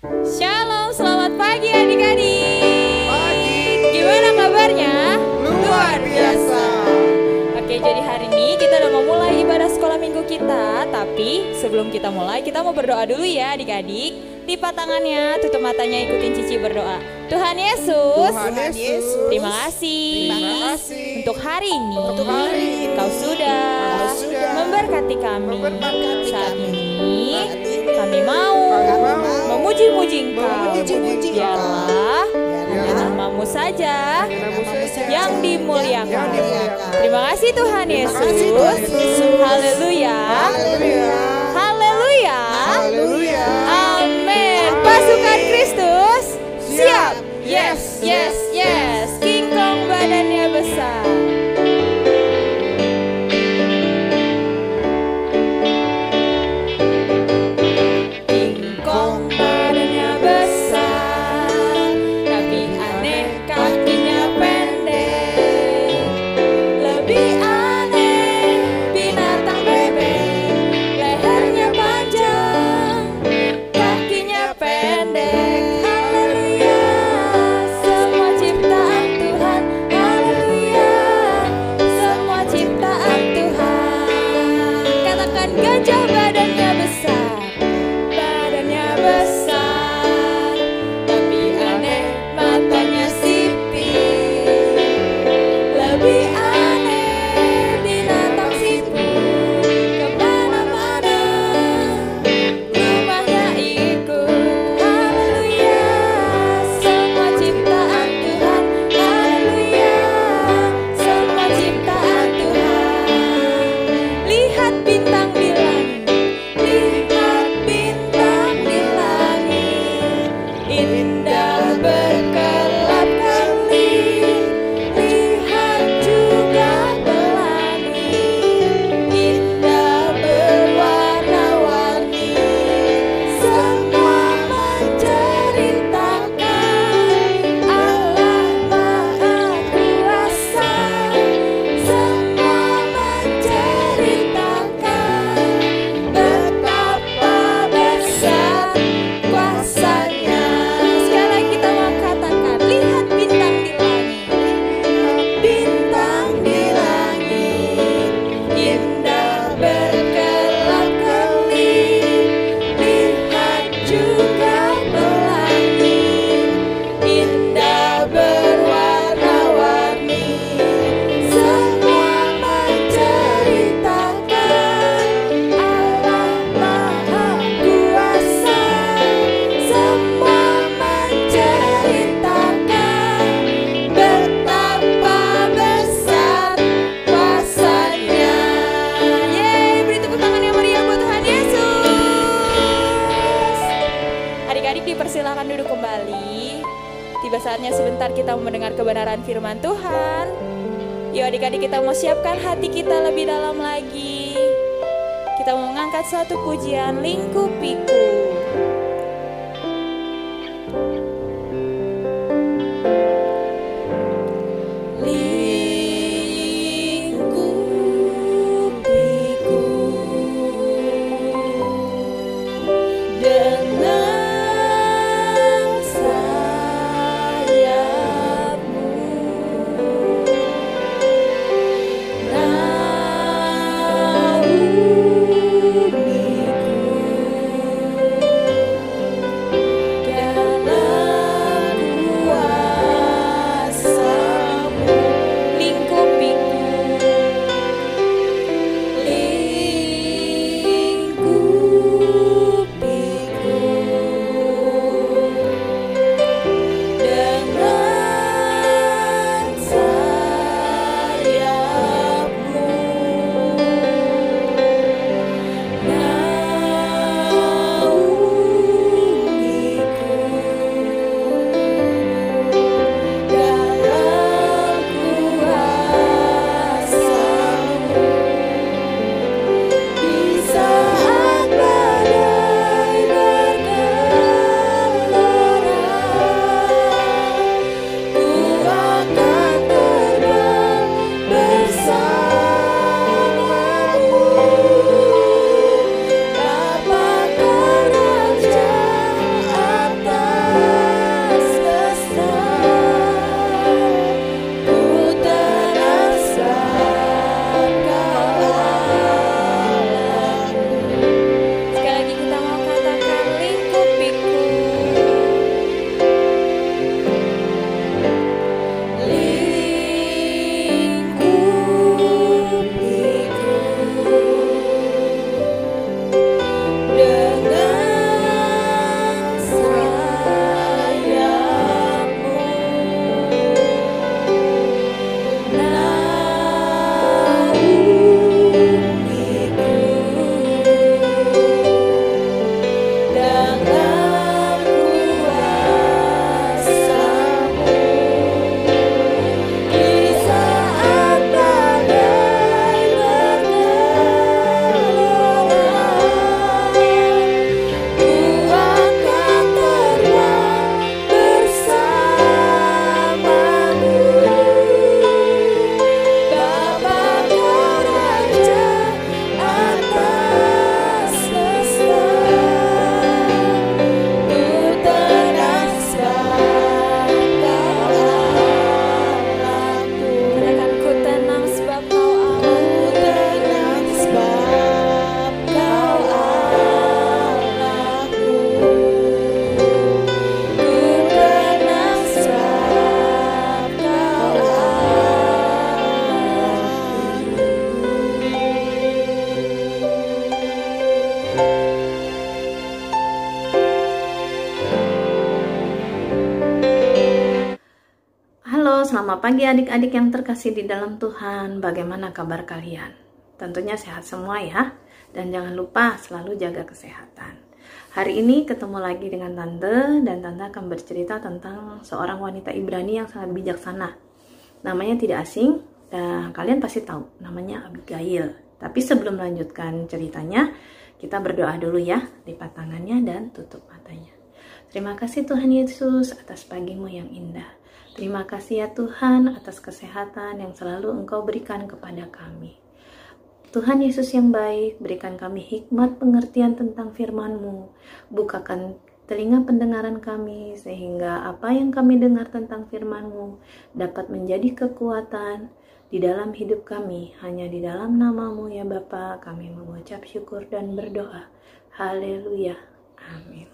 Shalom, selamat pagi adik-adik. Pagi. Gimana kabarnya? Luar biasa. Oke, jadi hari ini kita udah mau mulai ibadah sekolah minggu kita. Tapi sebelum kita mulai, kita mau berdoa dulu ya adik-adik. Lipat tangannya, tutup matanya, ikutin Cici berdoa. Tuhan Yesus, terima kasih, untuk hari ini, Kau sudah memberkati kami. Saat ini kami mau memuji-muji Engkau. Biarlah namamu saja yang dimuliakan. Terima kasih Tuhan Yesus. Haleluya. Haleluya. Amin. Pasukan Kristus siap. Yes, yes, yes. King Kong badannya besar. King Kong badannya besar, tapi aneh kakinya pendek. Lebih aneh binatang bebek, lehernya panjang, kakinya pendek. Haleluya, semua ciptaan Tuhan. Haleluya, semua ciptaan Tuhan. Katakan gajah badannya besar, badannya besar, tapi aneh matanya sipit. Lebih aneh binatang siput, kemana-mana rumahnya ikut. Haleluya, semua ciptaan Tuhan. Haleluya, semua ciptaan Tuhan. Lihat bintang di langit, lihat bintang di langit, indah berkelap-kelip. Lihat juga pelangi, indah berwarna-warni. Semua menceritakan Allah Maha Kuasa. Semua menceritakan betapa besar kuasanya. Sekali lagi kita mau katakan, lihat bintang di langit, bintang di langit, indah berkelap-kelip. Lihat juga pelangi, indah berwarna-warni. Semua menceritakan Allah Maha Kuasa. Semua menceritakan betapa besar kuasanya. Yeay, beri tepuk tangan yang meriah buat Tuhan Yesus. Adik-adik dipersilakan duduk kembali. Tiba saatnya sebentar kita mau mendengar kebenaran firman Tuhan. Yuk adik-adik, kita mau siapkan hati kita lebih dalam lagi. Kita mau mengangkat satu pujian, Lingkupiku. Lingkupiku dengan sayapmu, naungiku Selamat pagi adik-adik yang terkasih di dalam Tuhan. Bagaimana kabar kalian? Tentunya sehat semua ya. Dan jangan lupa selalu jaga kesehatan. Hari ini ketemu lagi dengan Tante, dan Tante akan bercerita tentang seorang wanita Ibrani yang sangat bijaksana. Namanya tidak asing, dan kalian pasti tahu, namanya Abigail. Tapi sebelum melanjutkan ceritanya, kita berdoa dulu ya. Lipat tangannya dan tutup matanya. Terima kasih Tuhan Yesus atas pagimu yang indah. Terima kasih ya Tuhan atas kesehatan yang selalu Engkau berikan kepada kami. Tuhan Yesus yang baik, berikan kami hikmat pengertian tentang firman-Mu. Bukakan telinga pendengaran kami, sehingga apa yang kami dengar tentang firman-Mu dapat menjadi kekuatan di dalam hidup kami. Hanya di dalam nama-Mu ya Bapa, kami mengucap syukur dan berdoa. Haleluya. Amin.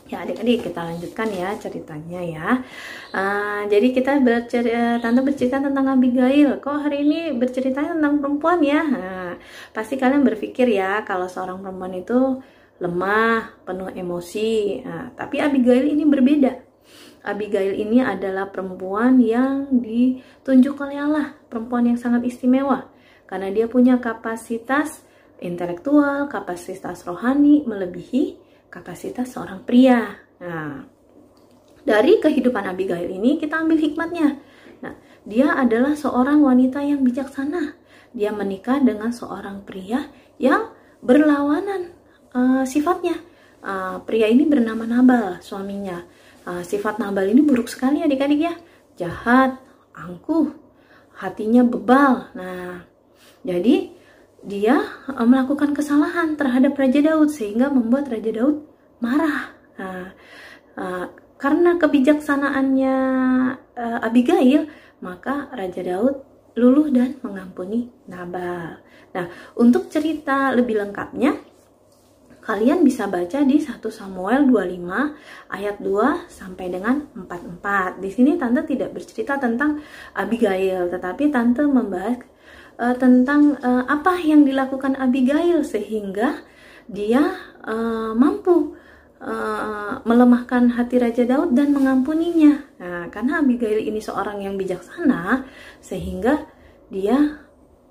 Ya adik-adik, kita lanjutkan ya ceritanya ya. Jadi Tante bercerita tentang Abigail. Kok hari ini berceritanya tentang perempuan ya? Pasti kalian berpikir ya, kalau seorang perempuan itu lemah, penuh emosi. Tapi Abigail ini berbeda. Abigail ini adalah perempuan yang ditunjuk oleh Allah, perempuan yang sangat istimewa. Karena dia punya kapasitas intelektual, kapasitas rohani melebihi kapasitas seorang pria. Nah, dari kehidupan Abigail ini kita ambil hikmatnya. Nah, dia adalah seorang wanita yang bijaksana. Dia menikah dengan seorang pria yang berlawanan sifatnya. Pria ini bernama Nabal, suaminya. Sifat Nabal ini buruk sekali adik-adik ya. Jahat, angkuh, hatinya bebal. Nah, jadi dia melakukan kesalahan terhadap Raja Daud sehingga membuat Raja Daud marah. Karena kebijaksanaannya Abigail, maka Raja Daud luluh dan mengampuni Nabal. Nah, untuk cerita lebih lengkapnya kalian bisa baca di 1 Samuel 25 ayat 2 sampai dengan 44. Di sini Tante tidak bercerita tentang Abigail, tetapi Tante membahas tentang apa yang dilakukan Abigail sehingga dia mampu melemahkan hati Raja Daud dan mengampuninya. Nah, karena Abigail ini seorang yang bijaksana sehingga dia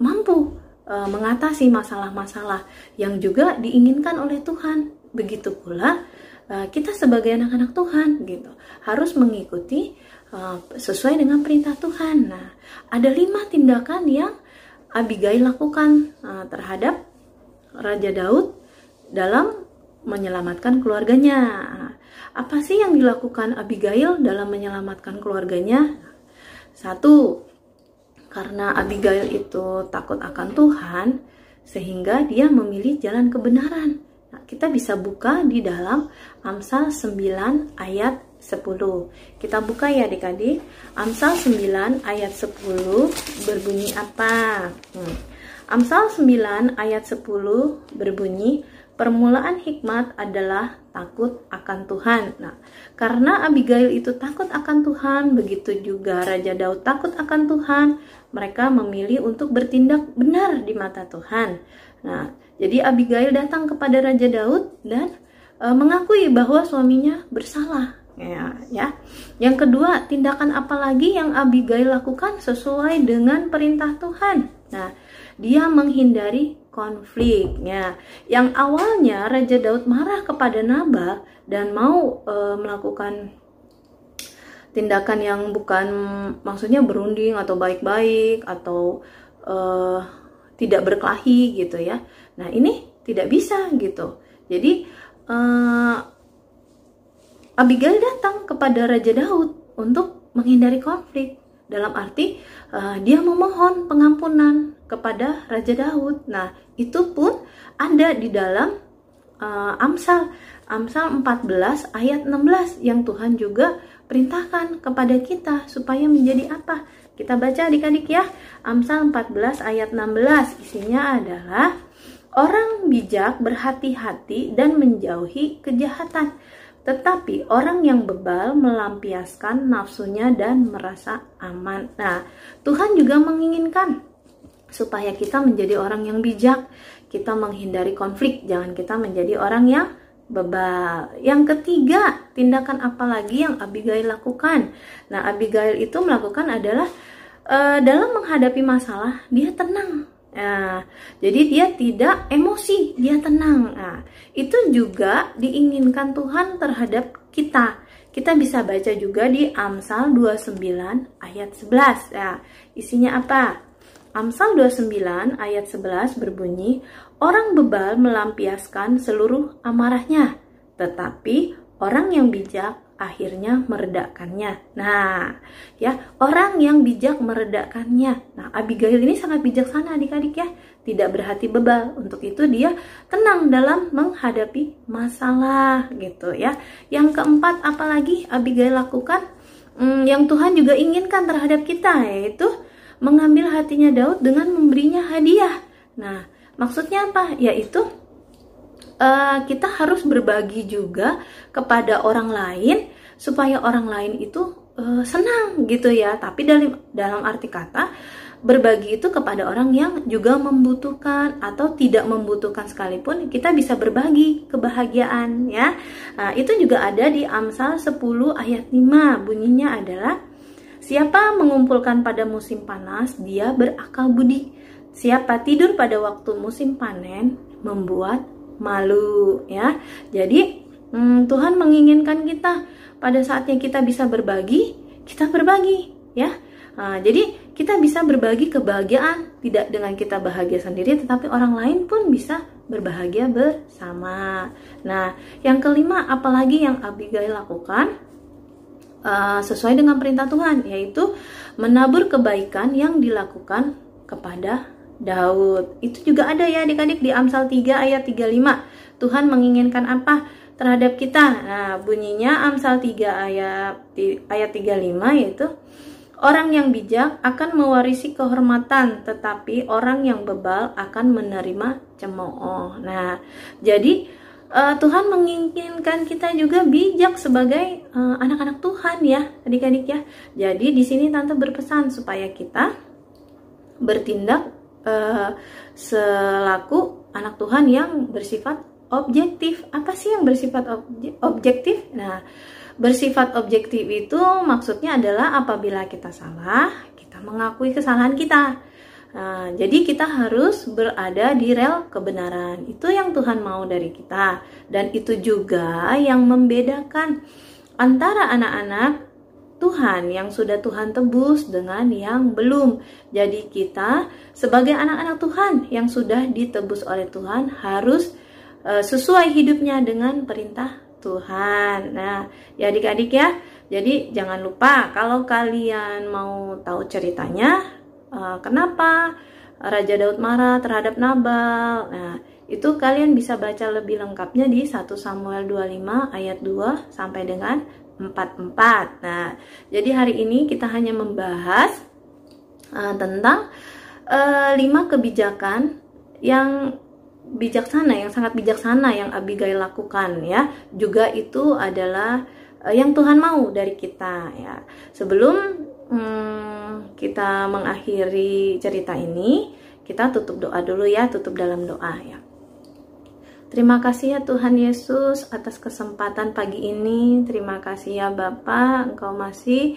mampu mengatasi masalah-masalah yang juga diinginkan oleh Tuhan. Begitu pula kita sebagai anak-anak Tuhan gitu harus mengikuti sesuai dengan perintah Tuhan. Nah, ada 5 tindakan yang Abigail lakukan terhadap Raja Daud dalam menyelamatkan keluarganya. Apa sih yang dilakukan Abigail dalam menyelamatkan keluarganya? 1, karena Abigail itu takut akan Tuhan sehingga dia memilih jalan kebenaran. Nah, kita bisa buka di dalam Amsal 9 ayat 10. Kita buka ya adik-adik. Amsal 9 ayat 10 berbunyi apa? Amsal 9 ayat 10 berbunyi, permulaan hikmat adalah takut akan Tuhan. Nah, karena Abigail itu takut akan Tuhan, begitu juga Raja Daud takut akan Tuhan, mereka memilih untuk bertindak benar di mata Tuhan. Nah, jadi Abigail datang kepada Raja Daud dan mengakui bahwa suaminya bersalah. Ya. Yang kedua, tindakan apa lagi yang Abigail lakukan sesuai dengan perintah Tuhan? Nah, dia menghindari konfliknya. Yang awalnya Raja Daud marah kepada Nabal dan mau melakukan tindakan yang bukan maksudnya berunding atau baik-baik atau tidak berkelahi gitu ya. Nah, ini tidak bisa gitu. Jadi Abigail datang kepada Raja Daud untuk menghindari konflik. Dalam arti dia memohon pengampunan kepada Raja Daud. Nah, itu pun ada di dalam Amsal 14 ayat 16 yang Tuhan juga perintahkan kepada kita supaya menjadi apa? Kita baca adik-adik ya. Amsal 14 ayat 16 isinya adalah, orang bijak berhati-hati dan menjauhi kejahatan, tetapi orang yang bebal melampiaskan nafsunya dan merasa aman. Nah, Tuhan juga menginginkan supaya kita menjadi orang yang bijak. Kita menghindari konflik, jangan kita menjadi orang yang bebal. Yang ketiga, tindakan apa lagi yang Abigail lakukan? Nah, Abigail itu melakukan adalah dalam menghadapi masalah dia tenang. Nah, jadi dia tidak emosi, dia tenang. Nah, itu juga diinginkan Tuhan terhadap kita. Kita bisa baca juga di Amsal 29 ayat 11. Nah, isinya apa? Amsal 29 ayat 11 berbunyi, orang bebal melampiaskan seluruh amarahnya, tetapi orang yang bijak akhirnya meredakannya. Nah, ya, orang yang bijak meredakannya. Nah, Abigail ini sangat bijaksana adik-adik ya, tidak berhati bebal. Untuk itu dia tenang dalam menghadapi masalah gitu ya. Yang keempat, apalagi Abigail lakukan yang Tuhan juga inginkan terhadap kita, yaitu mengambil hatinya Daud dengan memberinya hadiah. Nah, maksudnya apa? Yaitu kita harus berbagi juga kepada orang lain supaya orang lain itu senang gitu ya. Tapi dalam arti kata berbagi itu kepada orang yang juga membutuhkan atau tidak membutuhkan sekalipun, kita bisa berbagi kebahagiaan ya. Nah, itu juga ada di Amsal 10 ayat 5. Bunyinya adalah, siapa mengumpulkan pada musim panas, dia berakal budi. Siapa tidur pada waktu musim panen, membuat malu ya. Jadi Tuhan menginginkan kita pada saatnya kita bisa berbagi, kita berbagi ya. Jadi kita bisa berbagi kebahagiaan, tidak dengan kita bahagia sendiri, tetapi orang lain pun bisa berbahagia bersama. Nah, yang kelima, apalagi yang Abigail lakukan sesuai dengan perintah Tuhan, yaitu menabur kebaikan yang dilakukan kepada Daud. Itu juga ada ya adik-adik di Amsal 3 ayat 35. Tuhan menginginkan apa terhadap kita? Nah, bunyinya Amsal 3 ayat 35, yaitu orang yang bijak akan mewarisi kehormatan, tetapi orang yang bebal akan menerima cemooh. Nah, jadi Tuhan menginginkan kita juga bijak sebagai anak-anak Tuhan ya, adik-adik ya. Jadi di sini tante berpesan supaya kita bertindak selaku anak Tuhan yang bersifat objektif. Apa sih yang bersifat objektif? Nah, bersifat objektif itu maksudnya adalah apabila kita salah, kita mengakui kesalahan kita. Nah, jadi kita harus berada di rel kebenaran. Itu yang Tuhan mau dari kita. Dan itu juga yang membedakan antara anak-anak Tuhan yang sudah Tuhan tebus dengan yang belum. Jadi kita sebagai anak-anak Tuhan yang sudah ditebus oleh Tuhan harus sesuai hidupnya dengan perintah Tuhan. Nah, ya adik-adik ya. Jadi jangan lupa kalau kalian mau tahu ceritanya, kenapa Raja Daud marah terhadap Nabal. Nah, itu kalian bisa baca lebih lengkapnya di 1 Samuel 25 ayat 2 sampai dengan 44. Nah, jadi hari ini kita hanya membahas tentang 5 kebijakan yang bijaksana, yang sangat bijaksana yang Abigail lakukan ya. Juga itu adalah yang Tuhan mau dari kita ya. Sebelum kita mengakhiri cerita ini, kita tutup doa dulu ya, tutup dalam doa ya. Terima kasih ya Tuhan Yesus atas kesempatan pagi ini. Terima kasih ya Bapa, Engkau masih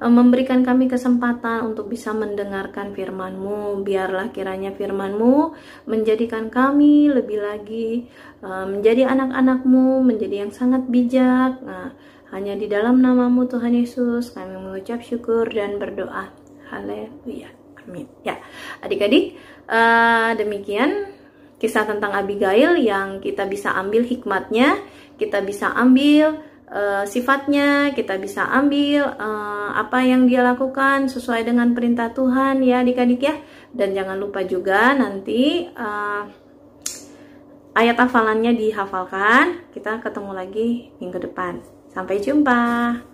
memberikan kami kesempatan untuk bisa mendengarkan firman-Mu. Biarlah kiranya firman-Mu menjadikan kami lebih lagi menjadi anak-anak-Mu, menjadi yang sangat bijak. Nah, hanya di dalam nama-Mu Tuhan Yesus kami mengucap syukur dan berdoa. Haleluya. Amin. Ya, adik-adik, demikian kisah tentang Abigail yang kita bisa ambil hikmatnya, kita bisa ambil sifatnya, kita bisa ambil apa yang dia lakukan sesuai dengan perintah Tuhan ya adik-adik ya. Dan jangan lupa juga nanti ayat hafalannya dihafalkan. Kita ketemu lagi minggu depan. Sampai jumpa.